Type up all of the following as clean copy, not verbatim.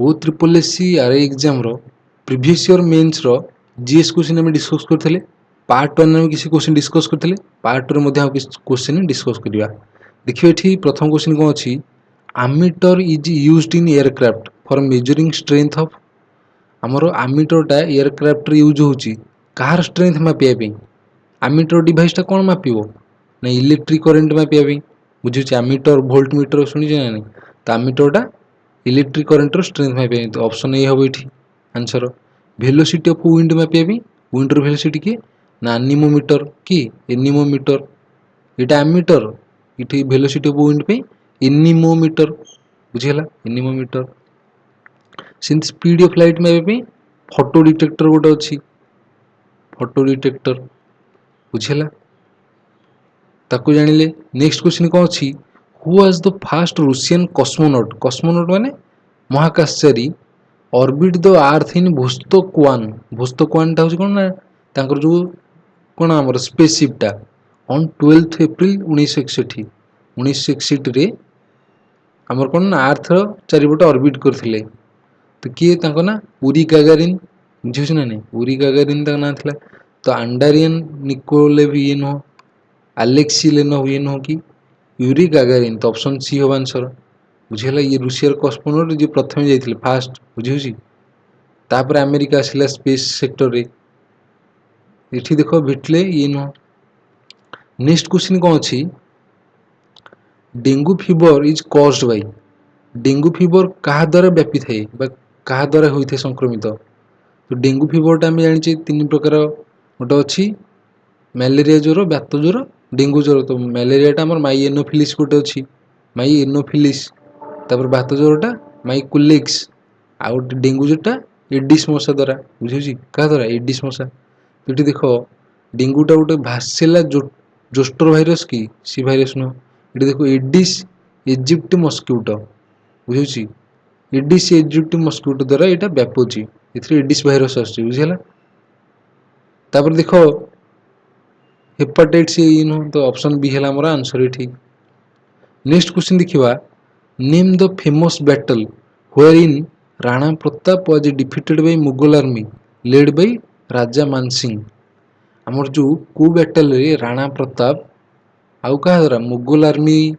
ओ triple S C R exam रो previous year mains रो GS question हम discuss करथिले। पार्ट 1 में किसी क्वेश्चन डिस्कस करथिले, पार्ट 2 रे मध्ये किसी क्वेश्चन डिस्कस करिया। देखिए एठी प्रथम क्वेश्चन कोन अछि, ammeter is used in aircraft for measuring strength of. हमरो आमीटरटा एयरक्राफ्ट रे यूज होची कार स्ट्रेंथ मापिया पे। आमीटर डिवाइस टा कोन मापिबो ना इलेक्ट्रिक करंट मापिया पे। बुझियो छ आमीटर वोल्ट मीटर सुनि जे ना। त आमीटरटा इलेक्ट्रिक करंट रो स्ट्रेंथ मापिया। तो ऑप्शन ए होबो एठी आंसर। वेलोसिटी ऑफ विंड मापिया पे, विंड रो वेलोसिटी के ना एनीमोमीटर की एनीमोमीटर। एटा एमीटर, इठी वेलोसिटी ऑफ विंड पे एनीमोमीटर। बुझियला एनीमोमीटर। सिंथ स्पीड ऑफ लाइट में भी फोटो डिटेक्टर गोटे अच्छी, फोटो डिटेक्टर। बुझेला ताकू जानिले। नेक्स्ट क्वेश्चन कौन अच्छी, who was the fast Russian cosmonaut. Cosmonaut माने महाकाशचारी ऑर्बिट द अर्थ इन भोस्तोक्वान। भोस्तोक्वान टा होची कोन ना तांकर जो कोन हमर स्पेसशिप टा ऑन 12 अप्रैल 1961। 1961 रे हमर कोन ना अर्थ चारिबटे ऑर्बिट करथिले। तो किए तांको ना उरी गागारिन। बुझिछ ना नहीं, उरी गागारिन ता ना थिला। तो अंडारियन निकोलेव ये नो, अलेक्सी लेनोव ये नो कि यूरी गागारिन। तो ऑप्शन सी हो आंसर। बुझिला ये रूसियर कॉस्मोनॉट जे प्रथम जाइथिले फास्ट। बुझिउछि तापर अमेरिका आसिला स्पेस सेक्टर रे। एठी देखो भिटले ये नो। नेक्स्ट क्वेश्चन कौन अछि, dengue fever is caused by. Dengue fever कहा द्वारा व्यापी थाए बा कहा द्वारा होइथे संक्रमित। तो डेंगू फीवरटा आम जानी तीन प्रकार। गोटे अच्छी मैलेरिया ज्वर, बात ज्वर, डेंगू ज्वर। तो मैलेरियाटा आम माई एनोफिलिस गोटे अच्छी, माई एनोफिलिस। तापर बात ज्वरटा माई कुलेक्स। आउ गोटे डेंगू ज्वरटा एडिस मशा द्वारा। बुझे क्या द्वारा, एडिस मशा। तो ये देख डेंगूटा गोटे भासेला जोस्टर भाइरस कि सी भाइरस नुह। ये देखो एडिस इजिप्ट मस्क्यूटो। बुझे एडिस इजिप्ट मस्क्यूटो द्वारा यहाँ व्यापुची। एडिस भाइरस आसुची। बुझीगला तापर देख हेपाटाइटिस ए नुह। तो ऑप्शन बी है मोर आंसर ये। नेक्स्ट क्वेश्चन देखिवा, name the famous battle where in Rana Pratap was defeated by Mughal army led by Raja Mansingh. आमर जो को बैटल रे राणा प्रताप आउ कहा द्वारा मुगल आर्मी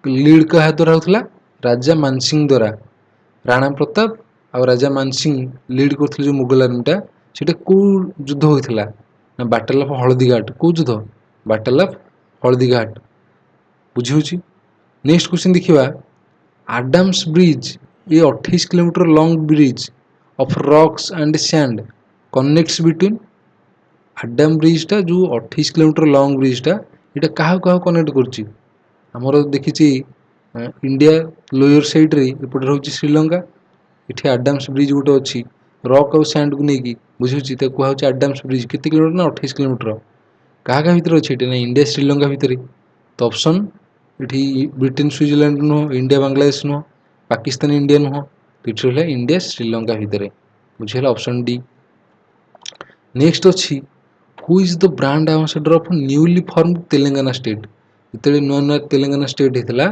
लीड कहा द्वारा होता, राजा मानसिंह द्वारा। राणा प्रताप और राजा मानसिंह लीड करथिले जो मुगल आर्मीटा, सेटा को युद्ध होइथिला ना बैटल ऑफ हल्दीघाट। को युद्ध, बैटल ऑफ हल्दीघाट। बुझिउछि। नेक्स्ट क्वेश्चन देखिवा, आडम्स ब्रिज ये 28 kilometre long bridge of rocks and sand connects between. Adam ब्रिजटा जो 28 किलोमीटर लॉन्ग ब्रिजटा ये क्या क्या कनेक्ट करछि। आमर देखिछि इंडिया लोअर साइड रे एपटे रहउछि श्रीलंका। इठी आडम्स ब्रिज गोटे अच्छी रॉक और सैंड को लेकिन। बुझुछि तो कहउछि आडम्स ब्रिज केते किलोमीटर ना 28 किलोमीटर। क्या क्या भितर अच्छे ना इंडिया श्रीलंका भितर। तो ऑप्शन ये ब्रिटेन स्विट्जरलैंड नुह, इंडिया बांग्लादेश नुह, पाकिस्तान इंडिया नुह। तो ये इंडिया श्रीलंका भितर। बुझेगा ऑप्शन डी। नेक्स्ट अच्छी, who is the brand ambassador of newly form Telangana state. जिते नुआ नुआ तेलंगाना स्टेट होता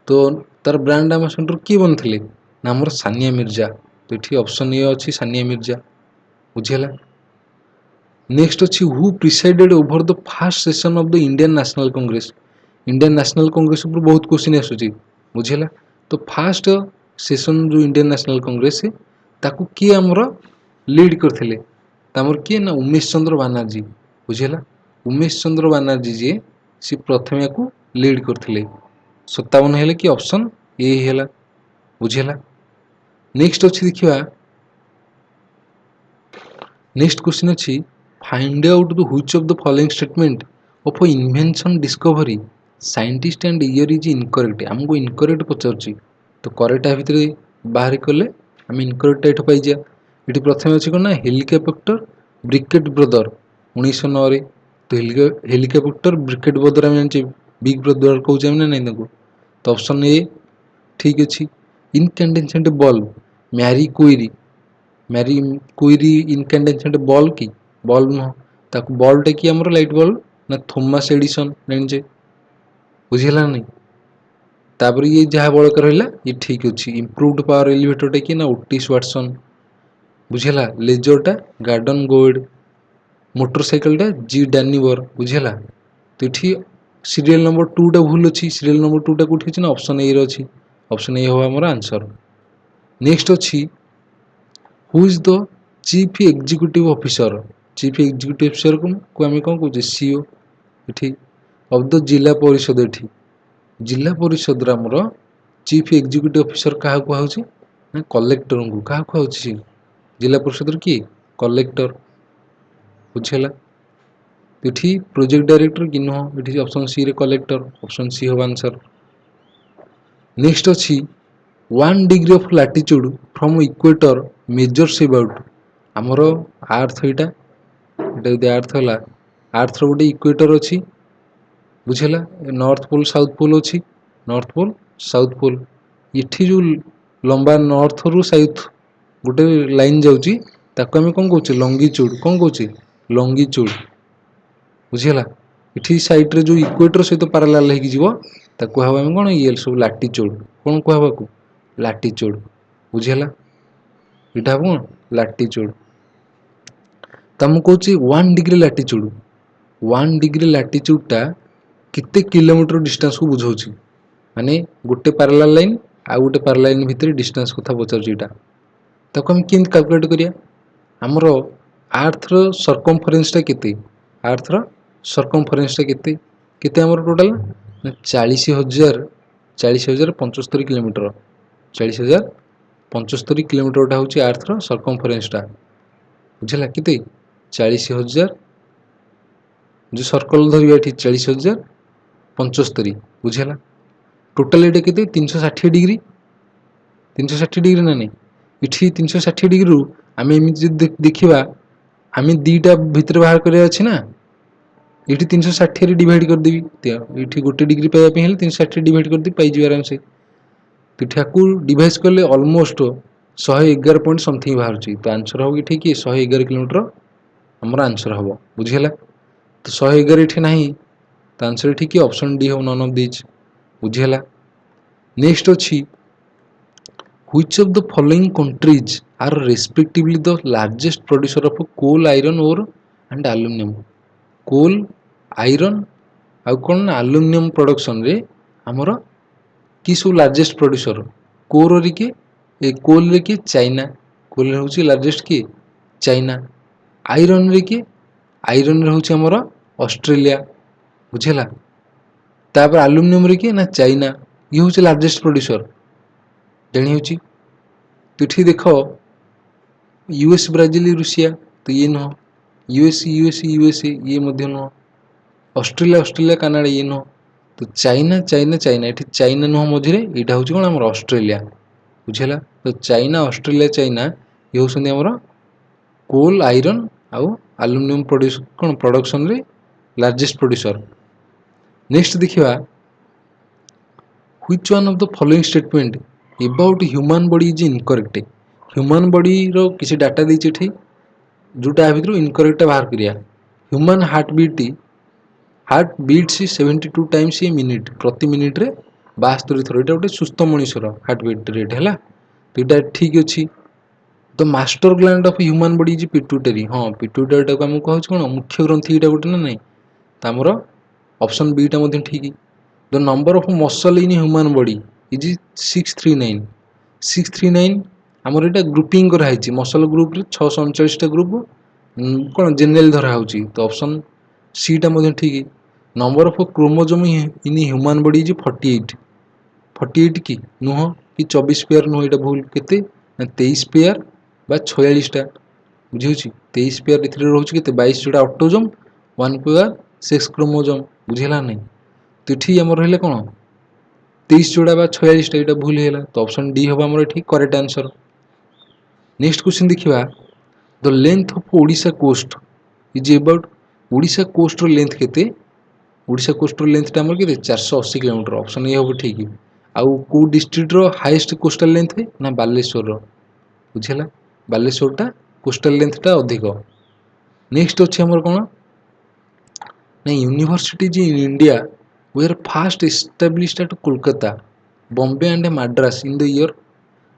तो तार ब्रांड एम्बेसडर किए बनते ना आमर सानिया मिर्जा। तो ये ऑप्शन ए अच्छी सानिया मिर्जा। बुझेगा। नेक्स्ट अच्छी, who presided over the fast session of the Indian National Congress. Indian National Congress ऊपर बहुत क्वेश्चन आसूची। बुझेगा। तो फास्ट सेशन जो इंडियन नेशनल कांग्रेस है ताकू किए आमर लीड करथिले, तामर किए ना उमेश चंद्र बनर्जी। बुझेगा। उमेश चंद्र बनर्जी जी सी प्रथम या लीड करथिले। 57 हेले कि ऑप्शन ए हेला। बुझेगा। नेक्स्ट अच्छी देखिवा, नेक्स्ट क्वेश्चन अच्छी, find out the which of the following statement of invention discovery scientist and year is incorrect. आमको इनकरेक्ट पचारुची तो करेक्ट आ भितर बाहर कले आम इनकरेक्ट एठ पाइजा। ये प्रथम अच्छी कौन ना हेलिकप्टर ब्रिकेट ब्रदर 1909। तो हेलिकप्टर ब्रिकेट ब्रदर आम जानी बिग ब्रदर कहूँ ना नहीं। तो ऑप्शन ए ठीक अच्छी। Incandescent bulb Marie Curie. Marie Curie incandescent bulb कि बल्ब नुह। ताकू बल्बटा कि आमर लाइट बल्ब ना थॉमस एडिसन जानिचे। बुझीगला नहीं। तापर ये जहाँ बड़का रहा ये ठीक अच्छे। इम्प्रूवड पावर एलिवेटरटा किए ना ओटिस वाटसन बुझेगा। लेजरटा गार्डन गोल्ड, मोटरसाइकेलटा जी डानिवर बुझेगा। तो ये सीरियल नंबर 2टा भूल अच्छी। सीरियल नंबर 2टा कौटी अच्छी ना ऑप्शन ए अच्छी। ऑप्शन ए हम आमर आंसर। नेक्स्ट अच्छी who is the chief executive officer. Chief executive officer को आम कौन कहे सीओ ये ऑफ द जिला परिषद। ये जिला परिषद आमर चीफ एग्जीक्यूटिव ऑफिसर क्या कहुच्छे ना कलेक्टर को। क्या कहुच्छे जिला परिषद किए कलेक्टर बुझेगा। ये प्रोजेक्ट डायरेक्टर कि नुह ये ऑप्शन सी रे कलेक्टर। ऑप्शन सी हम आंसर। नेक्स्ट अच्छी 1 degree of latitude from equator measures about. आमर आर्थ यहाँ यदि आर्थ है आर्थर गोटे इक्वेटर अच्छी बुझेगा। नॉर्थ पोल साउथ पोल अच्छी। नॉर्थ पोल साउथ पोल ये जो लंबा नॉर्थ रु साउथ गोटे लाइन जाऊँगी ताको आम कौन कौचे लंगिच्यूड। कौन कौचे लंगिच्यूड बुझेगा। ये साइड्रे जो इक्वेटर सहित पारालाल हो कौन ये सब लाटिट्यूड। कौन कह लाटिट्यूड बुझेगा। यहाँ हम कौन लाटिट्यूड। तो मुझे कौन 1 डिग्री लाटिट्यूड। 1 डिग्री लाटिट्यूडटा केते किलोमीटर डिस्टेंस को बुझाऊँ माने गोटे पारालाल लाइन आउ गोटे पारालाल लाइन भितर डिस्टेंस कथा पचार। ताको हम केमती कैलकुलेट करिया। आमर आर्थर सर्कमफरेन्सटा केते। आर्थर सर्कमफरेन्सटा केते केते आमर टोटाल 40,075 किलोमीटर। 40,075 किलोमीटर हूँ आर्थर सर्कमफरेन्सटा बुझेगा। केते 40,000 जो सर्कल धरिया ये 40,075 बुझेगा। टोटाल ये केते 360 डिग्री। 360 डिग्री ना नहीं ये 360 डिग्री आम एम देखा आम दीटा भितर बाहर कराया अच्छे ना ये 360 डिवाइड करदेवी। ये गोटे डिग्री पाइबा 360 डिवाइड करदे पाई आराम से। तो यहाँ डिवाइस कले अलमोस्ट 111 पॉइंट समथिंग बाहर। तो आंसर हम ठीक 111 किलोमीटर आमर आंसर हम बुझेगा। तो 111 ये ना तो आंसर ठीक ऑप्शन डी हम नन ऑफ दिस बुझेगा। नेक्स्ट अच्छी which of the following countries are respectively the largest producer of coal, iron ore and aluminum। coal, iron आउ कौन ना aluminum production रे आमर कि सब लार्जेस्ट प्रोड्यूसर। कोर रे किए कोल रे किए चाइना। कोल हूँ लार्जेस्ट किए चाइना। आयरन रे किए आयरन रे हूँ आमर ऑस्ट्रेलिया बुझेगा। तापर आलुमिनियम रे किए ना चाइना ये हूँ लार्जेस्ट प्रोड्यूसर जानी हो। तो ये देख यूएस ब्राजिल रूसिया तो ये नुह। यूएसए ये नुह। ऑस्ट्रेलिया ऑस्ट्रेलिया कनाडा ये नुह। तो चाइना चाइना चाइना ये चाइना नुह मझे यहाँ हूँ कौन आम ऑस्ट्रेलिया बुझेगा। तो चाइना ऑस्ट्रेलिया चाइना ये हूँ आमर कोल, आयरन आउ आलुमिनियम प्रोड्यूस कौन प्रोडक्शन रे लार्जेस्ट प्रोड्यूसर। नेक्स्ट देखा which one of the following statement about human body is incorrect। Human body रो किसी डाटा देती जोटा या भर इनकरेक्ट बाहर करिया। Human heart beats 72 times a minute प्रति मिनिट रे 72 थर। यहाँ गोटे सुस्थ मनुष्यर हार्ट बीट रेट है। तो यहाँ ठीक अच्छी। The master gland of human body is pituitary. हाँ पिट्यूटरी को आम कहूँ कौन मुख्य ग्रंथि यहाँ गोटे ना नहीं तो आमर ऑप्शन बी टा ठीक। The number of muscle in human body is 639। 639 आमर यहाँ ग्रुपिंग कराई मसल ग्रुप रे 639 ग्रुप कौन जेनेल धरा हो। तो ऑप्शन सी टा ठीक। Number of chromosome in human body is 48। 48 कि नुह कि 24 पेयर नुह यहाँ भूल केते 23 पेयर बा 46टा बुझे। 23 पेयर ए रोचे 22 जोड़ा ऑटोजोम 1 पेयर 6 क्रोमोजोम बुझेगा नहीं। तो ये आम रहा कौन 23 जोड़ा बा 46टा यहाँ भूल है। तो ऑप्शन डी हम आम ठीक करेक्ट आंसर। नेक्स्ट क्वेश्चन देखा the length of Odisha coast is about. Odisha coast length केते। ओडिशा कोस्ट लेंथ आम के 480 किलोमीटर। ऑप्शन ये हम ठीक। आउ कौ डिस्ट्रिक्ट हाईएस्ट कोस्टल लेंथ है ना बालेश्वर बुझेगा। बालेश्वरटा कोस्टल लेंथटा अधिक। नेक्स्ट अच्छे आमर कौन ना universities in India were first established at Kolkata. Bombay and Madras in the year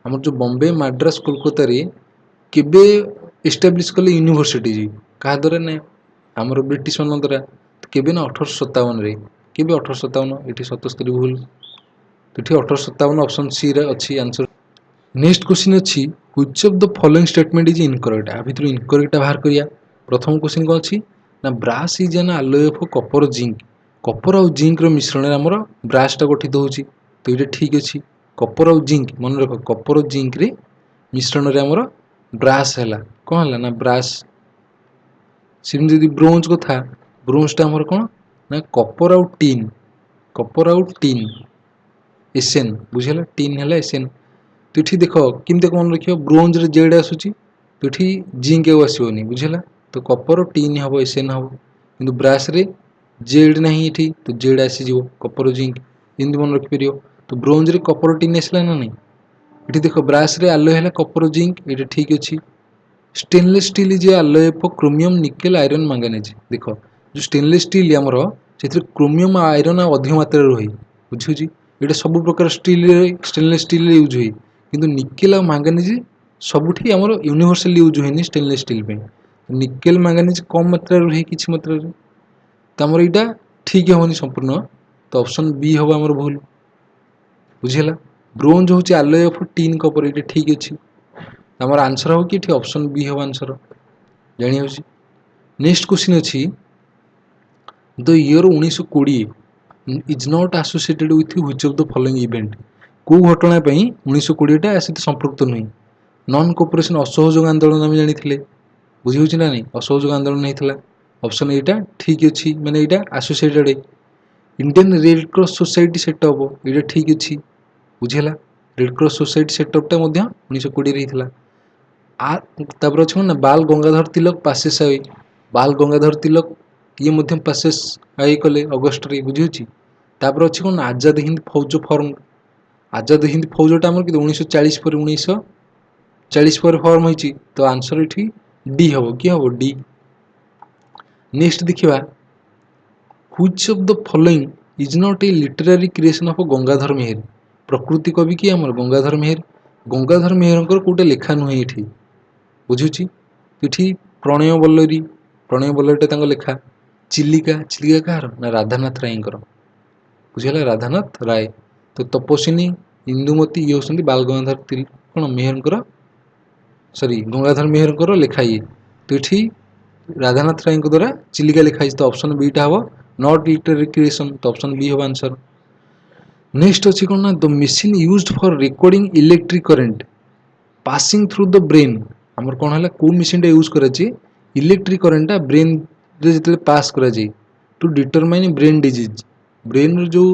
आमर जो बॉम्बे माड्रास कोलकाता रे केबे एस्टाब्लिश कले यूनिवर्सिटी जी क्या द्वारा ना आमर ब्रिटिश मान द्वारा केबे ना 1857 रे केबे 1857 ये 77 भूल तो ये 1857 ऑप्शन सी रे अच्छी आंसर। नेक्स्ट क्वेश्चन अच्छी which of the following statement is incorrect आ भितर इनकरेक्ट बाहर करिया। प्रथम क्वेश्चन कौन अच्छी ना brass is an alloy of copper zinc copper और जिंक रो मिश्रण रे हमर ब्रास टा गठित होउची तो ये ठीक अच्छी कपर और जिंक मन रख कपर और जिंक रे मिश्रण रे हमर ब्रास हैला कौन हैला ना ब्रास सिम जदि ब्रोंज को था ब्रोंज टा हमर कौन ना कपर और टीन एसएन बुझेला टीन हैला एसएन तो ये देख केमती मन रख ब्रोंज रे जेड आसूची तो ये जिंक आउ आसोनी बुझेला तो कपर टीन हम एसएन हम कि ब्रास रे जेड ना ये तो जेड आसीज कपर जिंक एमती मन रखिपर तो ब्रोंज रे कपर टीन आसला ना नहीं ये देख ब्रास रे आलोय है कपर जिंक ये ठीक अच्छी स्टेनलेस स्टील इज आलोय of chromium nickel iron manganese देख जो स्टेनलेस स्टील आमर से क्रोमियम आयरन अधिक मात्रा रही बुझी ये सब प्रकार स्टील स्टेनलेस स्टील यूज हुई किंतु निकेल और मैंगानीज सबुठी आमर यूनिवर्सल यूज हुए स्टेनलेस स्टील पे निकेल मैंगानीज कम मात्रा रही किसी मात्रा तो आमर यहाँ ठीक हेनी संपूर्ण तो ऑप्शन बी हम आमर भूल बुझीगला ब्रोंज हूँ आलोय ऑफ टीन कपर ये ठीक अच्छे आमर आंसर हो कि ऑप्शन बी हम आंसर जानी हो। नेक्स्ट क्वेश्चन अच्छी the year 1920 is not associated with which of the following event को घटना 1920 सहित संपृक्त नुह नॉन कोऑपरेशन असहयोग आंदोलन आम जानी बुझी ना नहीं असहयोग आंदोलन होता ऑप्शन एटा ठीक अच्छी माने एटा associated Indian red cross society setup ये ठीक अच्छी बुझेगा रेड क्रॉस सोसाइटी सेटअपटा 1920 तापर अच्छे ना बाल गंगाधर तिलक पासेस आई बाल गंगाधर तिलक ये पासेस आई कले अगस्ट रे बुझी तापर अच्छे कौन आजाद हिंद फौज फॉर्म आजाद हिंद फौजटा आम कि 1940 पर 1940 पर फॉर्म होती तो आंसर ये डी हम कि हम डी। नेक्स्ट देखा which of the following is not a literary creation of Gangadhar Meher प्रकृति कवि कि आमर गंगाधर मेहर कौटे लेखा नुहे ये बुझुची ये प्रणय बल्लरीटा लेखा चिलिका चिलिका कहार ना राधानाथ राय बुझेगा राधानाथ राय तो तपस्विनी इंदुमती ये होती बाल गंगाधर कौन मेहर सॉरी गंगाधर मेहर लेखा ये तो ये राधानाथ राय द्वारा चिलिका लिखाई तो ऑप्शन बीटा हम नॉट लिटरेरी क्रिएशन तो ऑप्शन बी हम आंसर। नेक्स्ट अच्छी कौन ना the machine used for recording electric current passing through the brain आमर कौन है कौ मशीन यूज कर इलेक्ट्रिक करंटा ब्रेन रे जो पास कर to determine brain disease brain जो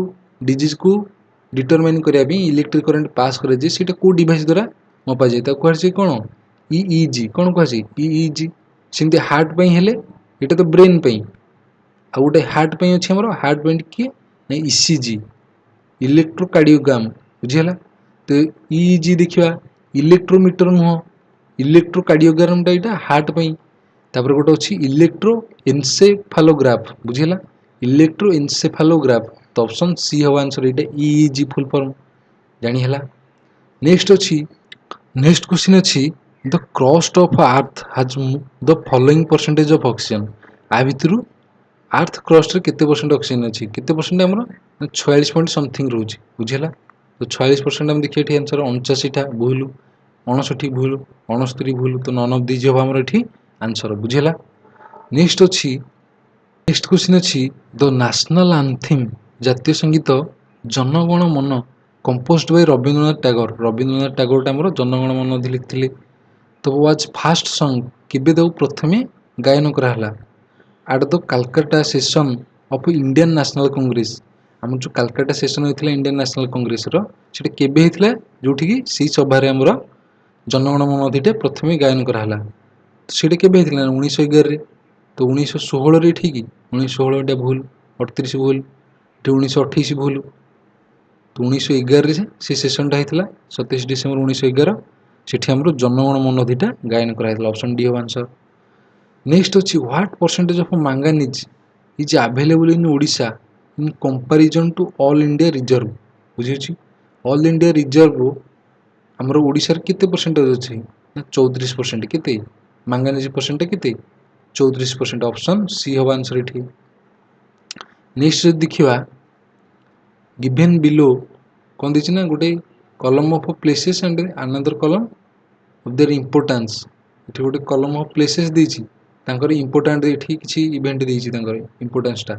डिजीज को डिटरमाइन करने इलेक्ट्रिक करंट पास कर कौ डिवाइस द्वारा मपा जाए कहुए कौन ईईजी कौन कहुए ईईजी सेमती हार्ट पे हेले ये तो ब्रेन पे आ गोटे हार्ट पे अच्छे आम हार्ट बैंड किए ना ईसीजी इलेक्ट्रोकार्डियोग्राम बुझीगला तो ईईजी देखा इलेक्ट्रोमीटर नुह इलेक्ट्रोकार्डियोग्रामटा यहाँ हार्ट पे तापर गोटे अच्छी इलेक्ट्रो एनसेफालोग्राफ बुझीगला इलेक्ट्रो एनसेफालोग्राफ तो ऑप्शन सी हम आंसर ये ईईजी फुल फॉर्म जानीला। नेक्स्ट अच्छी नेक्स्ट क्वेश्चन अच्छी the crust of earth has the following percentage of oxygen आ भितर अर्थ क्रस्ट रे केते परसेंट ऑक्सीजन अच्छी केते परसेंट आमर 46 पॉइंट समथिंग रोच बुझेगा तो 46% आम देखिए ये आंसर 89टा भूल 59 भूल 69 भूल तो नन ऑफ दिस हम आमर ये आंसर बुझेगा। नेक्स्ट अच्छी नेक्स्ट क्वेश्चन अच्छी द नेशनल आंथेम जातीय संगीत जनगण मन कंपोज्ड बाय रवींद्रनाथ टैगोर आमर जनगण मन लिखिले तो वाज फास्ट सॉन्ग केबे दो प्रथमे गायन कराला at the Calcutta session of Indian National Congress आम जो कालकाटा सेशन होता इंडियन नेशनल कांग्रेस रोटा केबे होता जो सी सभार आमर जनगण मन अधिटा प्रथमे गायन कराला तो सीटा केबे होता 1911 तो 1916 ठीक 1916 भूल 38 भूल 1928 भूल तो 1911 से सेसनटा होता 27 डिसेम्बर 1911 से जनगण मन अधिटा गायन कराइला ऑप्शन डी हम आंसर। नेक्स्ट अच्छी what percentage of manganese is available in Odisha in comparison to all India reserve बुझी ऑल इंडिया रिजर्व आमर ओडिशार केते परसेंटेज अच्छी ना 34%। केते मैंगानीज परसेंट केते 34%। ऑप्शन सी हम आंसर ये। नेक्स्ट देखा गिवेन बिलो कौन देछि ना गोटे कलम ऑफ प्लेसेस एंड अनदर कलम ऑफ देयर इंपोर्टेंस। ये गोटे कलम ऑफ प्लेसेस देछि तांकर इंपोर्टेंट ये किसी इवेंट देछि तांकर इंपोर्टेंसटा।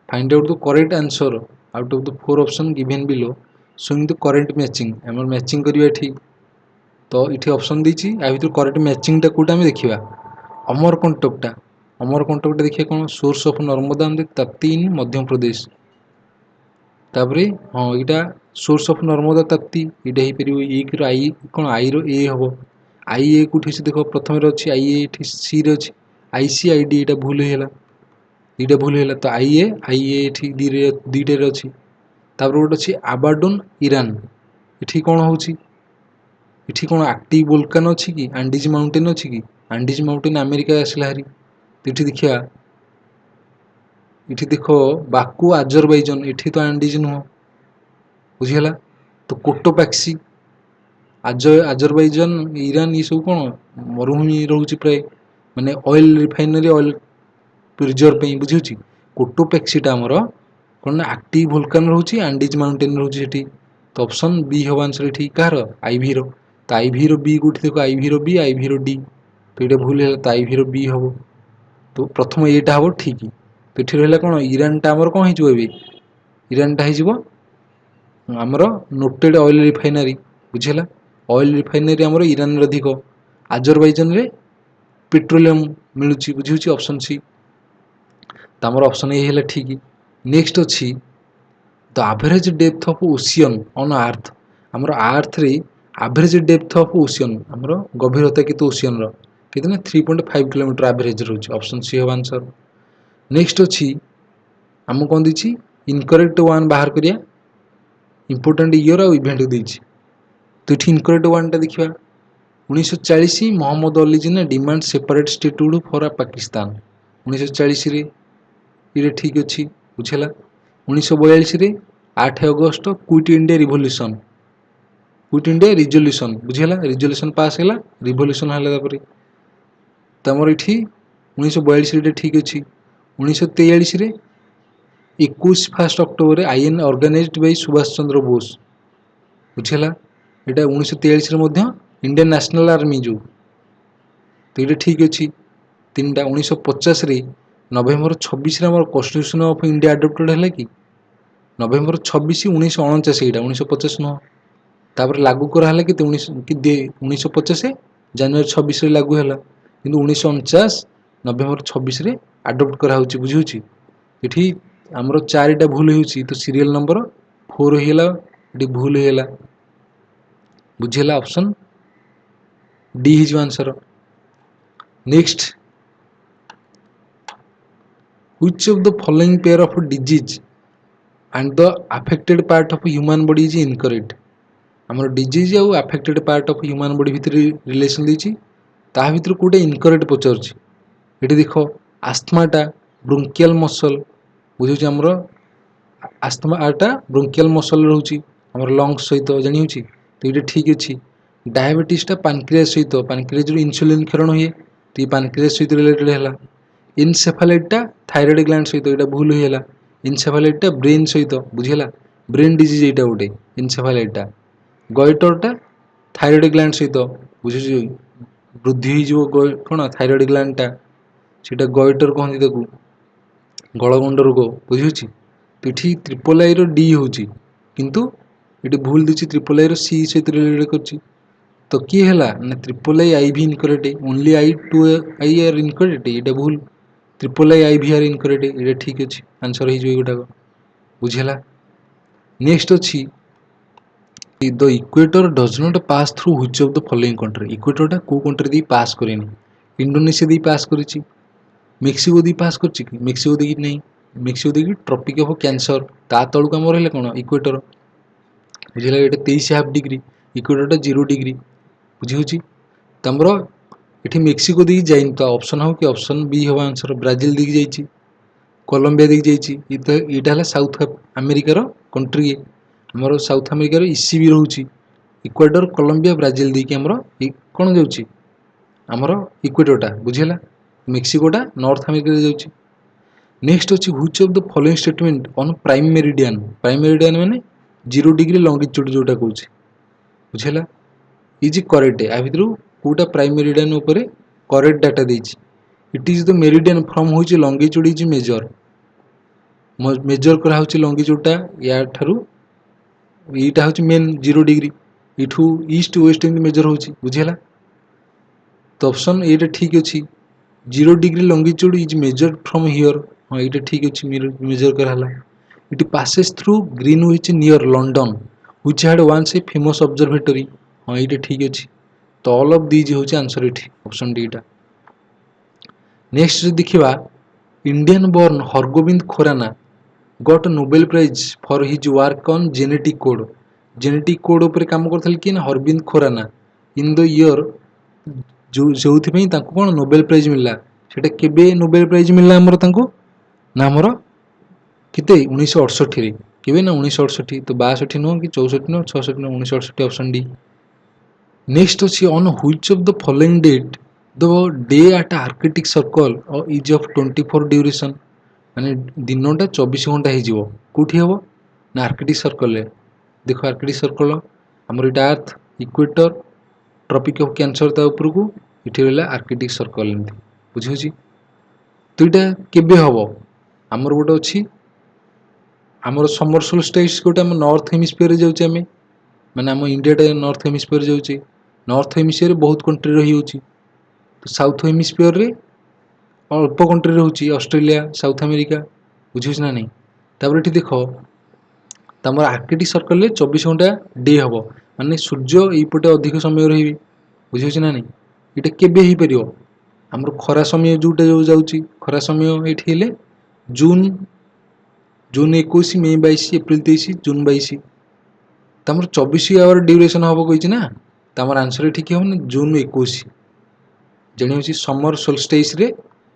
Find out the correct answer out of the 4 option given below showing the correct matching. आम मैचिंग करिया ठीक तो ये ऑप्शन देछि आ भितर करेक्ट मैचिंगटा कोटा आम देखा अमरकंटकटा। अमरकंटकटा देखिए कौन source of Narmada and Tapti in Madhya Pradesh. तापरे हाँ यहाँ सोर्स ऑफ नर्मदा ताप्ती यहाँ हो पार एक आई कौन आई रे हम आई ए कौटी देख प्रथम अच्छी आई ए सी रे अच्छी आई सी आई डी यहाँ भूल होगा दुईटा भूल होगा तो आई ए दुईटे अच्छी। तापर गोटे अच्छी आबाडोन ईरान ये कौन हो इठी कौन एक्टिव वोल्कानो अच्छी कि आंडीज माउंटेन अच्छी कि आंडीज माउंटेन अमेरिका आसला हारी तो ये देखिया ये देख बाकू आजरबाइजन ये तो आंडीज नुह बुझीगला। तो कोटोपैक्सी आजरबाइजन ईरान ये सब कौन मरुभूमि रोचे प्राय माने ऑयल रिफाइनरी ऑयल रिजर्व पे बुझी। कोटोपैक्सीटा आमर कौन ना एक्टिव वोल्कानो रोचे आंडीज माउंटेन रोचे। तो ऑप्शन बी हम आंसर ठीक कहार आईवी रो। तो आईवी रो बी कौटी देख आईवी रो बी आईवी रो डी तो ये भूल है तो आईवी रो बी हम। तो प्रथम एटा हम ठीक तो ये रहा कौन ईरानटा आमर कौन हो ईरानटा हो आमर नोटेड ऑयल रिफाइनरी बुझेगा। ऑयल रिफाइनरी आमर ईरान अधिक आजरबाइजन रे पेट्रोलियम मिलूची बुझी ऑप्शन सी। तो आमर ऑप्शन ए है ठीक। नेक्स्ट अच्छी the average depth of ocean on earth. आमर अर्थ रे एवरेज डेप्थ ऑफ ओशियन आमर गभीरता केते ओशियन रो केते ना 3.5 किलोमीटर एवरेज रोचे। ऑप्शन सी हम आंसर। नेक्स्ट अच्छी आम कौन देछि इनकरेक्ट वन बाहर करिया इंपोर्टेंट ईयर आ इवेंट देछि। तो ये इनकरेक्ट वन देखा 1940 Mohammad Ali Jinnah demand separate statehood for Pakistan 1940 ये ठीक अच्छी बुझेगा। 1942 8 अगस्त quit India revolution quit India resolution बुझेगा रिजोल्यूशन पास है रिवोल्यूशन है तमर ये 1942 ठीक अच्छी। 1943 21 first October IN organised by Subhash Chandra Bose बुझेगा। यहाँ 1943 इंडियन नेशनल आर्मी जो तो ये ठीक अच्छी। 3टा 1950 नवेम्बर 26 कन्स्टिट्यूशन ऑफ इंडिया अडॉप्टेड है कि नवेम्बर 26 1949 यहाँ 1950 नुह तापर लागू कराला कि 1950 जनवरी 26 लागू है कि 1949 नवेम्बर 26 आडप्ट कराऊँ बुझी। ये आमर 4टा भूल हो तो सीरियल नंबर 4 होगा भूल होगा बुझेगा। ऑप्शन डी हो answer. Next which of the following pair of disease and the affected part of human body is incorrect. आमर डिजीज आउ affected part of human body भितर रिलेशन देछि ता भितर कोटे इनकरेक्ट पचारछि। ये देख आस्थमाटा ब्रोंकियल मसल बुझे आमर आस्थमाटा ब्रोंकियल मसल रोचे आमर लंग्स सहित जानी होची तो ये ठीक अच्छी। डायबिटीजटा पानक्रियास सहित पानक्रियास इनसुलिन क्षरण हुए तो ये पानक्रियास सहित रिलेटेड है। इनसेफालाइटटा थायराइड ग्लैंड सहित यहाँ भूल होगा। इनसेफालाइटटा ब्रेन सहित बुझेगा ब्रेन डिजीज यहाँ गोटे इनसेफालाइटटा। गॉइटरटा थायराइड ग्लैंड सहित बुझे वृद्धि हो कौन थायराइड ग्लैंडटा सीटा गॉइटर कहते गलगंड रोग बुझी। तो ये ट्रिपल आई डी होची किंतु ये भूल देछि ट्रिपल आई सी सहित रिलेटेड कर। तो किए है ना ट्रिपल आई भी incorrect only I to I are incorrect ये भूल ट्रिपल आई भी आर इनकरेक्ट ये ठीक अच्छे आंसर होटाक बुझेगा। नेक्स्ट अच्छी the equator does not pass through which of the following country. इक्वेटरटा कौ कंट्री दी पास करेनि इंडोनेशिया दी पास करिछि मेक्सिको दी पास करछि मेक्सिको दी नहीं मेक्सिको दी ट्रॉपिक ऑफ कैंसर ता तलक आम रहा कौन इक्वेटर बुझेगा। ये 23.5 डिग्री इक्वेटरटा 0 डिग्री बुझी। तमर ये मेक्सिको दी जाइन तो ऑप्शन हो कि ऑप्शन बी हम आंसर ब्राजिल दी जाइए कोलंबिया दी जाइए। यहाँ साउथ अमेरिकार कंट्री आमर साउथ अमेरिकार इसीबी रोचे इक्वाडर कोलंबिया ब्राजिल देखिए आमर कौन जाऊँगी आमर इक्वेटरटा बुझीगला मेक्सिकोटा नॉर्थ अमेरिका जाऊँगी नेक्स्ट अच्छी which of the following statement on prime meridian माने 0 डिग्री लॉन्गिट्यूड जोटा कहूँ बुझीगला इज करेक्ट आ भितर कोटा प्राइम मेरिडियन उपरे करेक्ट डाटा देछि it is the meridian from which longitude is measure करा होछि लॉन्गिट्यूडटा या ठारू एटा होछि मेन 0 डिग्री इठू ईस्ट वेस्ट एमती मेजर होछि बुझीगला तो ऑप्शन एटा ठीक अछि 0 degree longitude is measure from here हाँ ये ठीक अच्छे मेजर कराला it passes through Greenwich near London which had once a famous observatory हाँ ये ठीक अच्छे तो ऑल ऑफ दीज हूँ आंसर ये ऑप्शन डीटा नेक्स्ट देखा Indian born Hargobind Khorana got Nobel Prize for his work on genetic code उपर काम करते कि Harvind Khorana in the year जो कौन नोबेल प्राइज मिलला सेटा केबे नोबेल प्राइज मिलला हमर तांको ना आमर केते 1968 केबे ना 1968 तो 62 नुह कि 64 नुह 66 नुह 1968 ऑप्शन डी नेक्स्ट अच्छी on which of the following date the day at Arctic Circle is of 24 duration माने दिनटा 24 घंटा हो कौटी हम ना आर्कटिक सर्कल देख आर्कटिक सर्कल आमर यहाँ earth equator Tropic of cancer ता उपरकू इठी रहला आर्कटिक सर्कल एमती बुझी तो यहाँ केबे हम आमर गोटे अच्छी आमर समर सोल्स्टिस गोटे आम नॉर्थ हेमिस्फीयर जाऊे आम माने आम इंडियाटा नॉर्थ हेमिस्फीयर जाऊे नॉर्थ हेमिस्फीयर बहुत कंट्री रही होची तो साउथ हेमिस्फीयर रे अल्प कंट्री रोचे ऑस्ट्रेलिया साउथ अमेरिका बुझे ना नहीं तापर ये देख तमर आर्कटिक सर्कल रे 24 घंटा डे हम माने सूर्य यपटे अधिक समय रही बुझे ना नहीं ये केबे हो पार आमर खरा समय जोटा जो जाऊँगी खरा समय ये जून 21 मे 22 एप्रिल 23 जून 22 तमर 24 आवर ड्यूरेशन हम कही ना तमर आंसर ठीक हम जून 21 जने हूँ समर सोल्स्टिस रे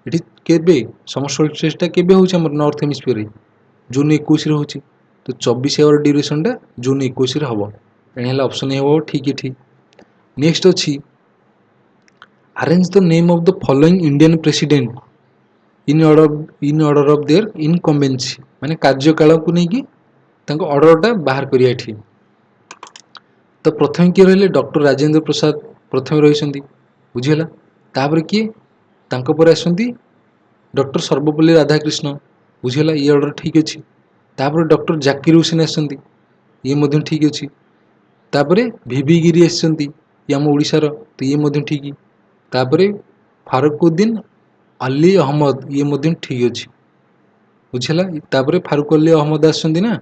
ये केबे समर सोल्स्टिसटा केबे होची हमर नॉर्थ हेमिस्फीयर जून 21 रे होची तो 24 आवर ड्यूरेशनटा जून 21 रे हम एने ऑप्शन हे ठीक ठीक नेक्स्ट अच्छी arrange the name of the following Indian president in order of their incumbency माने कार्यकाल को लेकिन ऑर्डरटा बाहर करिया एठी तो प्रथम किए रहिले डॉक्टर राजेंद्र प्रसाद प्रथम रही बुझीगला तापर किए तांको पर आसंती डॉक्टर सर्वपल्ली राधाकृष्ण बुझीगला ये ऑर्डर ठीक अच्छी तापर डॉक्टर जाकिर हुसैन आसंती ये मध्यम ठीक अच्छी तापर वीवी गिरी आसंती ये आम ओडिशार तो ये मध्यम ठीक तापर फारुकुद्दीन अली अहमद ये मध्यम ठीक अच्छी बुझीगला तापर फारुक अली अहमद आसंती ना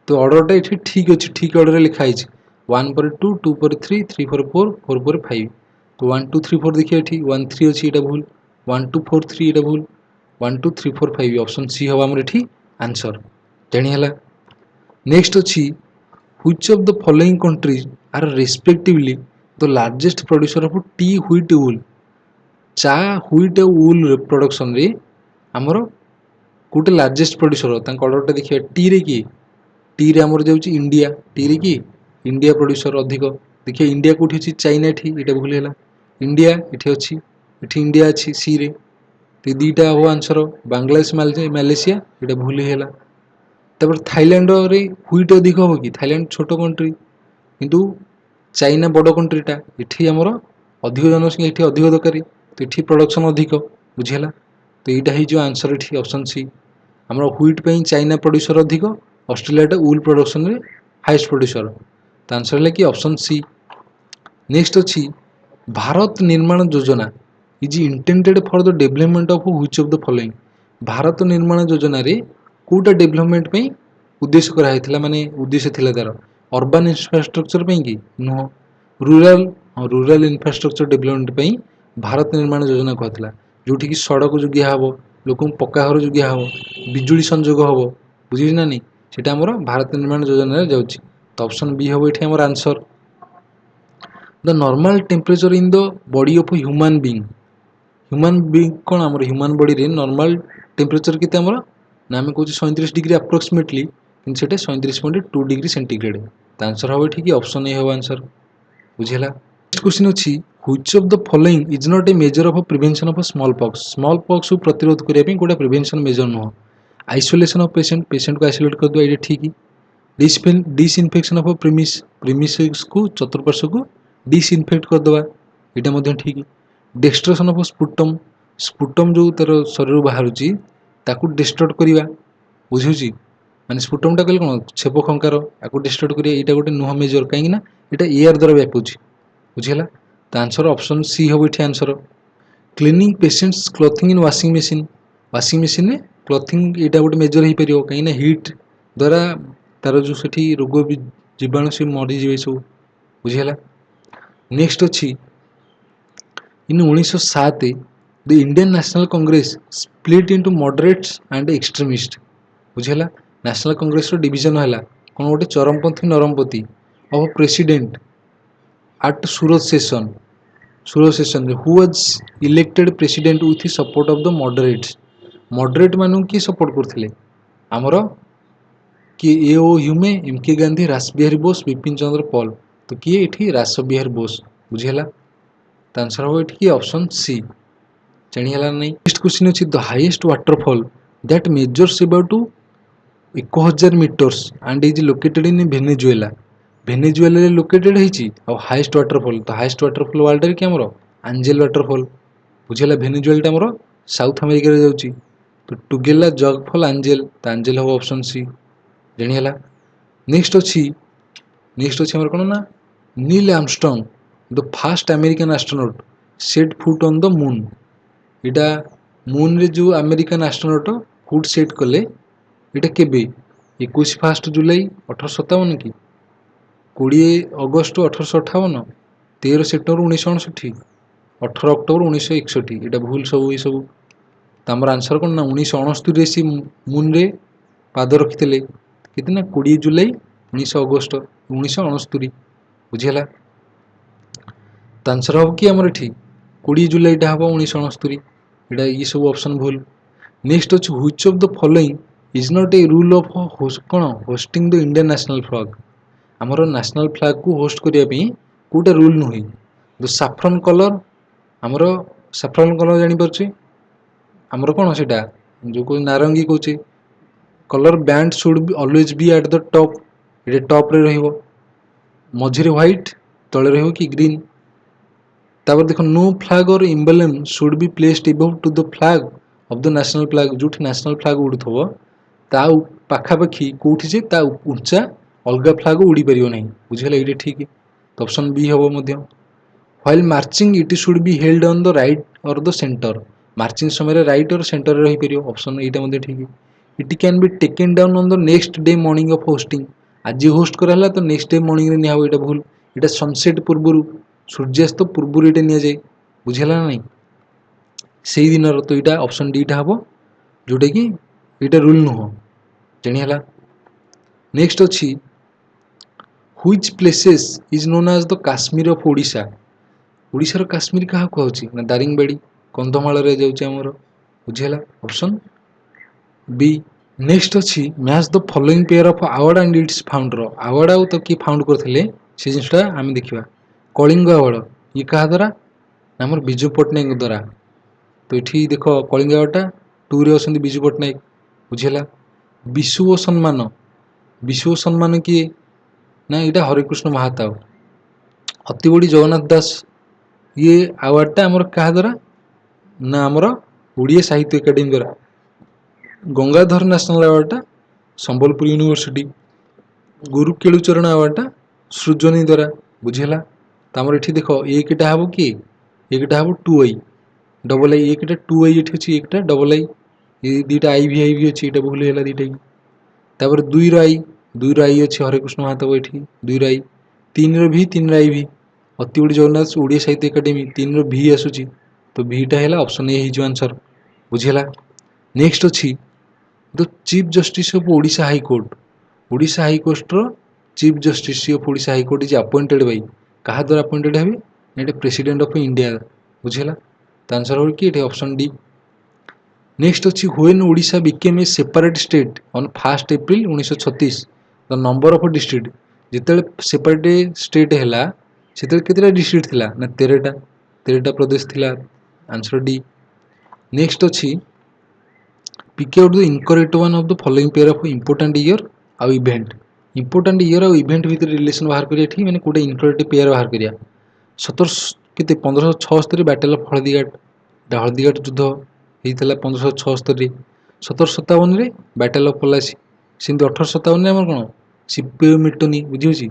तो ऑर्डरटा ये ठीक अच्छे ठीक ऑर्डर लिखाई 1 पर 2 2 पर 3 3 पर 4 4 पर 5 तो 1 2 3 4 देखिए ये 1 3 अच्छी ये भूल 1 2 4 3 ये भूल 1 2 3 4 5 ऑप्शन सी हम आमर ये आंसर जानीला नेक्स्ट अच्छी which of the following countries are respectively the largest producer of tea wheat wool चा व्हीट वूल प्रोडक्शन रे आमर कोटे लार्जेस्ट प्रोड्यूसर ऑर्डरटा देखिए टी रे कि टी रे आमर जाऊँ इंडिया टी रे कि इंडिया प्रोड्यूसर अधिक देखिए इंडिया कौटी अच्छी चाइना ये ये भूल है इंडिया ये अच्छी ये इंडिया अच्छी सी रे तो दीटा हम आंसर बांग्लादेश मालेशिया ये भूल है तब थाईलैंड रे व्हीट अधिक हम कि थाईलैंड छोट कंट्री किंतु चाइना बड़ कंट्रीटा ये आमर अधिक जनसंख्या ये अधिक दरकार तो ये प्रोडक्शन अधिक बुझीगला तो यहाँ हो आंसर ये ऑप्शन सी आमर व्हीट पे चाइना प्रोड्यूसर अधिक ऑस्ट्रेलिया वूल प्रोडक्शन रे हाईएस्ट प्रोड्यूसर तो आंसर है कि ऑप्शन सी नेक्स्ट अच्छी भारत निर्माण योजना is intended for the development of which of the following Bharat निर्माण योजना रे कोटा डेवलपमेंट पे उद्देश्य कराई माने उद्देश्य थिला तार अर्बन इंफ्रास्ट्रक्चर पे कि नुह रूरल इंफ्रास्ट्रक्चर डेवलपमेंट पे भारत निर्माण योजना कहला जोठी कि सड़क जोगिया हम लोक पक्का घर जोगिया हम बिजुली संजोग हम बुझे ना नहीं सेटा आमर भारत निर्माण योजना जाऊँगी तो ऑप्शन बी हम ये answer the normal temperature in the body of human being कौन आम ह्यूमन बॉडी रे नॉर्मल टेम्परेचर केते आमर ना आम कौच 37 डिग्री अप्रोक्सीमेटली କିନ୍ତୁ ସେଟା 37.2 डिग्री सेंटीग्रेड। तो आंसर हम ये ऑप्शन ए हम आंसर बुझेगा। नेक्स्ट क्वेश्चन अच्छी which of the following is not a measure of prevention of smallpox. Smallpox को प्रतिरोध करने गोटे प्रिवेंशन मेजर नुह। आइसोलेशन ऑफ पेशेंट, पेशेंट को आइसोलेट कर दिया, ये ठीक। डिसइनफेक्शन ऑफ प्रिमिसेस को चतुर्पार्श्व को डिसइनफेक्ट करदे, यहाँ ठीक। डिस्ट्रक्शन ऑफ स्पुटम, स्पुटम जो तार शरीर बाहर ताकू डिस्ट्रॉय करवा, बुझे माने स्पुटमटा कहले कौन छेप खंकार आपको डिस्ट्रॉय करिया, यहाँ गोटे नुह मेजर कहीं यहाँ एयर द्वारा व्यापुची, बुझेगा। तो आंसर ऑप्शन सी हम ये आंसर। क्लीनिंग पेशेंट्स क्लोथिंग इन वाशिंग मशीन, वाशिंग मशीन में क्लोथिंग यहाँ गोटे मेजर हो पार कहीं हिट द्वारा तार जो से रोग भी जीवाणु से मरीजे सब, बुझेगा। नेक्स्ट अच्छी in 1907 the Indian National Congress split into moderates and extremist, बुझेगा। नेशनल कांग्रेस रो डिवीजन है कौन गोटे चरमपंथी नरमपंथी of president at Surat session who was elected president with support of the moderates. Moderate मानू किए सपोर्ट करथिले आमर किए ए ओ ह्यूमे, एम के गांधी, रास बिहारी बोस, विपिन चंद्र पॉल। तो किए ये रास बिहारी बोस, बुझेगा। तो आंसर हम ये ऑप्शन सी जानीला नहीं। नेक्स्ट क्वेश्चन अच्छी the highest waterfall that measures about 1000 metres and is located in Venezuela. Venezuela located है हाईएस्ट वाटरफॉल। तो हाईएस्ट वाटरफॉल वर्ल्ड रे कि हमरो एंजेल वाटरफॉल, बुझेला। वेनेजुएला हमरो साउथ अमेरिका रे जाउची। तो टुगेला, जगफॉल, एंजेल। तो एंजेल हम ऑप्शन सी जानीला। नेक्स्ट अच्छी हमर कोन ना Neil Armstrong the first American astronaut set foot on the moon. इटा मून रे जो अमेरिकन एस्ट्रोनॉट फुट सेट कले इटा केबे 21 जुलाई 1857 की 20 अगस्त 1858, 13 सेप्टेम्बर 1959, 18 अक्टोबर 1961। इटा भूल सब ये सब। तो आम आंसर कौन ना 1969 सी मून रे पाद रखी कितना 20 जुलाई 19 अगस्त 1969, बुझेगा। तो आंसर हम कि आमर ये 20 जुलाई हम 1969, यहाँ ये सब ऑप्शन भूल। नेक्स्ट अच्छे which of the following is not a rule of कौन hoisting the Indian national flag. आमर नेशनल फ्लैग को होस्ट करने कौटा रूल नुहे। द साफ्रन कलर, आमर साफ्रन कलर जानीपे आमर कौन से जो कह नारंगी कहे colour band should be always be at the top, ये टॉप रे रहिबो। मझिरे व्हाइट तले रहिबो कि ग्रीन। तापर देखो नो फ्लैग और emblem should be placed above to the flag of the national flag. जो नेशनल फ्लैग उड़ुथबो ता पाखापाखि कौटी जे ता उच्चा अलग फ्लैग उड़ी पारियो नहीं, बुझेला। ये ठीक। तो ऑप्शन बी हम while marching it should be held on the right और द सेंटर। मार्चिंग समय राइट और सेंटर रही पारियो, ऑप्शन यहाँ ठीक। It can be taken down on the next day morning of hosting. आज होस्ट कराला तो नेक्स्ट डे मॉर्निंग रे निया ये भूल। यहाँ सनसेट पूर्व सूर्यास्त पूर्व ये नि जाए, बुझेगा ना नहीं से दिन। तो यहाँ ऑप्शन डी हम जोटा कि यहाँ रूल नुह जानीला। नेक्स्ट अच्छी which places is known as the Kashmir of Odisha. ओडिशार काश्मीर क्या कहुची ना दारिंगबाड़ी, कंधमाल रे जाउची हमर, बुझेला। Option B. नेक्स्ट अच्छी match the following pair of award and its founder. Award आउ तो किए फाउंड करते से जिनटा आम देखा। कलिंग अवार्ड ये क्या द्वारा आमर विजु पट्टनायक द्वारा। तो ये देख कलिंग अवार्डटा 2 रे अच्छा विजु पट्टनायक, बुझेगा। विश्व सम्मान, विश्व सम्मान किए ना यहाँ हरिकृष्ण महाताव। अतिबड़ी जगन्नाथ दास ये अवार्डटा आमर क्या द्वारा ना आमर ओडिया साहित्य एकाडेमी द्वारा। गंगाधर नेशनल अवार्डटा संबलपुर यूनिवर्सिटी। गुरु केलुचरण अवार्डटा सृजनी द्वारा, बुझेगा। तो आमर ये देख एकटा हम कि एकटा हम 2 आई डबल आई, एकटा 2 आई ये अच्छी, एकटा डबल आई, ये दुटा आई भी अच्छी, ये भूल है दुटा। तापर 2 आई अच्छे हरिकृष्ण महाताव ये 2 आई। 3 भी 3 आई भी अतिबड़ी जगन्नाथ ओडिया साहित्य एकाडेमी 3 भी आसूची। तो भीटा है ऑप्शन ए हो आंसर, बुझेगा। नेक्स्ट अच्छी the chief justice of Odisha high court. Odisha high court रो chief justice of Odisha high court is appointed by क्या द्वारा अपॉइंटेड है प्रेसिडेंट ऑफ इंडिया, बुझेगा। तो आंसर हो कि ऑप्शन डी। नेक्स्ट अच्छी when Odisha became a separate state on 1 April 1936 the number of district जिते separate state है से केतटा डिस्ट्रिक्ट थिला ना 13टा प्रदेश थिला आंसर डी। नेक्स्ट अच्छी pick out the incorrect one of the following pair of important year आउ इवेंट इंपोर्टेंट ईयर आउ इवेंट भितर रिलेशन बाहर करिया माने कोटे इनकरेक्ट पेयर बाहर करिया 1576 बैटल ऑफ हल्दीघाट युद्ध होता 1576 1757 बैटल ऑफ पलासी सेमती 1857 आम कौन सिपाही मिटनी बुझी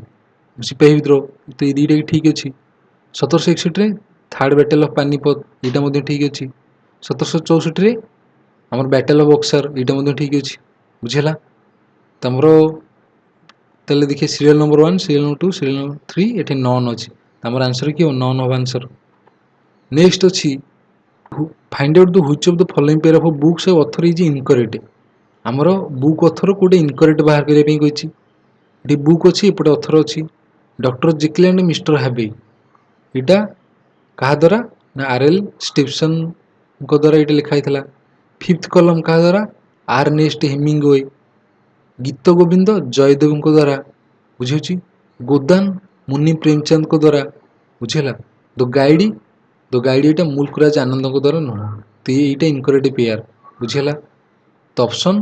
सिपाही विद्रोह तो ये दुईटा ठीक अच्छे 1761 थर्ड बैटल ऑफ पानीपत यहाँ ठीक अच्छे 1764 आमर बैटल ऑफ बक्सर यहाँ ठीक अच्छे बुझेगा तमर ताले देखिए serial number 1 serial number 2 serial number 3 ये नॉन अच्छे आमर आंसर कि नॉन ऑफ आंसर। नेक्स्ट अच्छी find out the which of the following pair of books author is incorrect आमर बुक ऑथर कोटे इनकरेक्ट बाहर करने कही ये बुक अच्छी एपटे ऑथर अच्छी डॉक्टर जेकिल एंड मिस्टर हैबे यहाँ क्या द्वारा ना आर.एल. स्टिवसन द्वारा ये लिखाई था। फिफ्थ कलम क्या द्वारा आर्नेस्ट हेमिंगवे गीत गोविंद जयदेव द्वारा बुझे गोदान मुनि प्रेमचंद द्वारा बुझेगा द गाइड ये मुल्कराज आनंद द्वारा नुह तो ये इनकरेक्ट पेयर बुझेगा तो ऑप्शन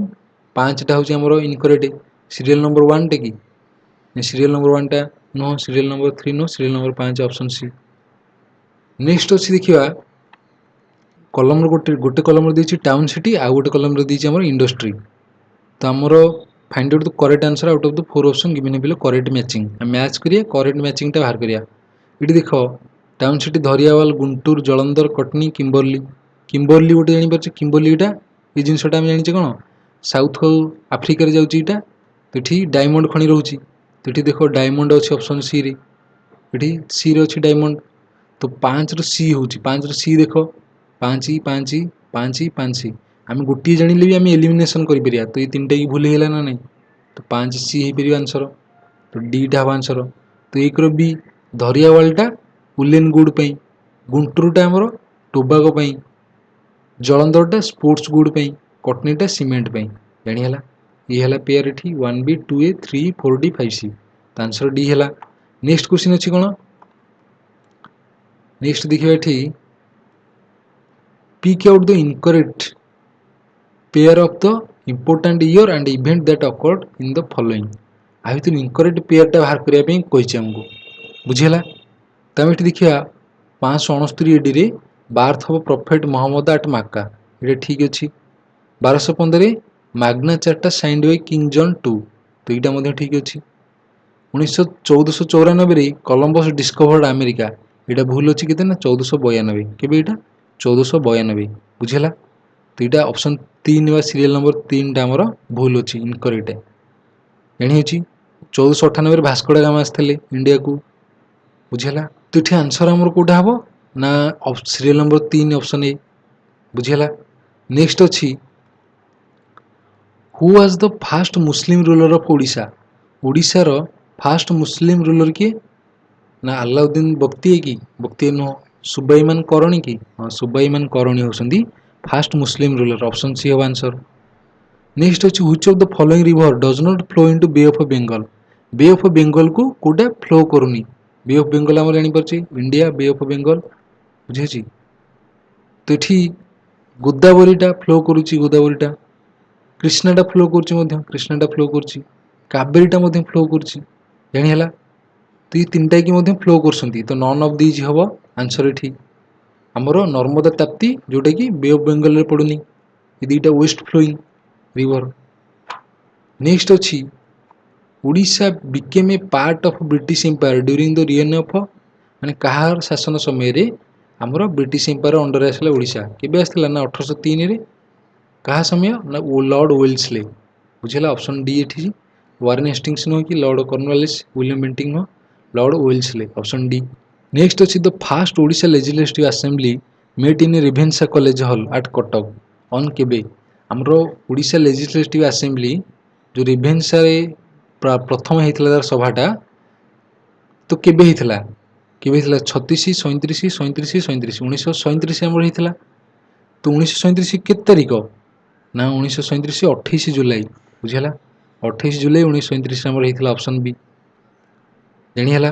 5टा हूँ इनकरेक्ट सीरियल नंबर 1 टे कि सीरियल नंबर 1 टा नुह सीरियल नंबर 3 नुह serial number 5 option C. Next अच्छी देखा कलम गोटे कलम दी टाउन सिटी आउ गोटे कलम दी इंडस्ट्री तो आमर find out the correct answer out of the 4 option given below correct matching match करिए करेक्ट मैचिंग बाहर करिया ये देख town city Dhariyawal Guntur Jalandhar Katni Kimberley Kimberley गोटे जापर किम्बरली ये जिनसा आम जाने कौन साउथ आफ्रिकार जाऊँगा तो ये डायमंड खनि रोचे तो ये देख डायमंड अच्छे ऑप्शन सी रे ये सी रे अच्छी डायमंड तो 5 रु सी हूँ 5 रु सी देख 5 5 5 5 आम गोटे जानिले भी आम एलिमिनेशन कर तो ये 3टा की भूल है ना नहीं तो 5 सी हो पार आंसर तो डीटा हम आंसर तो 1 रो बी धरियावालटा उलेन गुड पे गुंटूरटा आमर टोबाको जलंधरटा स्पोर्ट्स गुड पे कटनीटा सीमेंट पे जानीला ये है पेयर ये 1B 2A 3 4D 5C तो आंसर डी है। नेक्स्ट क्वेश्चन अच्छी कौन नेक्स्ट देखिए ये pick out the incorrect pair of the important year and event that occurred in the following आ भर इनकरेक्ट पेयरटा बाहर करने कही आमको बुझेगा तो आम ये देखा 569 AD रे birth of prophet Muhammad at Mecca ये ठीक अच्छे 1215 Magna Carta signed by King John 2 तो यहाँ ठीक अच्छे 1494 कोलंबस डिस्कवर्ड अमेरिका यहाँ भूल अच्छी के 1492 केवे यहाँ 1492 बुझेगा तो यहाँ ऑप्शन 3 व सीरियल नंबर 3टा आमर भूल अच्छी इनकरेक्ट जानी 1498 भास्कोडा गामा आसते इंडिया को बुझेगा तो ये आंसर आमर कौटा हम ना सीरियल नंबर 3 ऑप्शन ए बुझेगा। नेक्स्ट अच्छी who was the first Muslim ruler of Odisha ओडिशार फास्ट मुस्लिम रूलर किए ना अलाउद्दीन बक्ती है कि बक्ती नुह सुबाईमान करणी कि हाँ सुबाईमान करणी होती first Muslim ruler option C हम आंसर। नेक्स्ट अच्छी which of the following river does not flow into Bay of Bengal को कोटा फ्लो करूनी बे ऑफ बेंगल आम जापर इंडिया बे ऑफ बेंगल बुझे तो ये गोदावरीटा फ्लो करुच्ची गोदावरीटा कृष्णाटा फ्लो कृष्णाटा फ्लो कर कावेरीटा फ्लो करुच्ची जानीला तो ये 3टा की फ्लो कर तो नॉन ऑफ दीज हम आंसर ये आमर नर्मदा ताप्ती जोटा कि बे ऑफ बेंगल पड़ूनी ये 2टा वेस्ट फ्लोइंग रिवर। नेक्स्ट अच्छी Odisha became a part of British Empire during the reign of माने कहार शासन समय रे आमर ब्रिटिश एम्पायर अंडर आसला ओडिशा केबे आसला ना 1803 रे कहा समय ना लॉर्ड वेल्सले बुझेगा ऑप्शन डी ये वारेन हेस्टिंग्स नुह कि लॉर्ड कॉर्नवालिस विलियम बेंटिंग नुह Lord Wellesley option D. Next अच्छी the first Odisha legislative assembly met in Ravenshaw college hall at Cuttack on केबे आमर ओडिशा लेजिस्लेटिव असेंबली जो रेभेन्सा प्रथम होता तार सभाटा तो केबे होता 36 37 37 37 1937 आमर होता तो 1937 କେତେ ତାରିଖ ନା 1937 28 ଜୁଲାଇ ବୁଝିହେଲା 28 ଜୁଲାଇ 1937 ଆମର ହେଇଥିଲା ଅପସନ୍ ବି ଜାଣିହେଲା।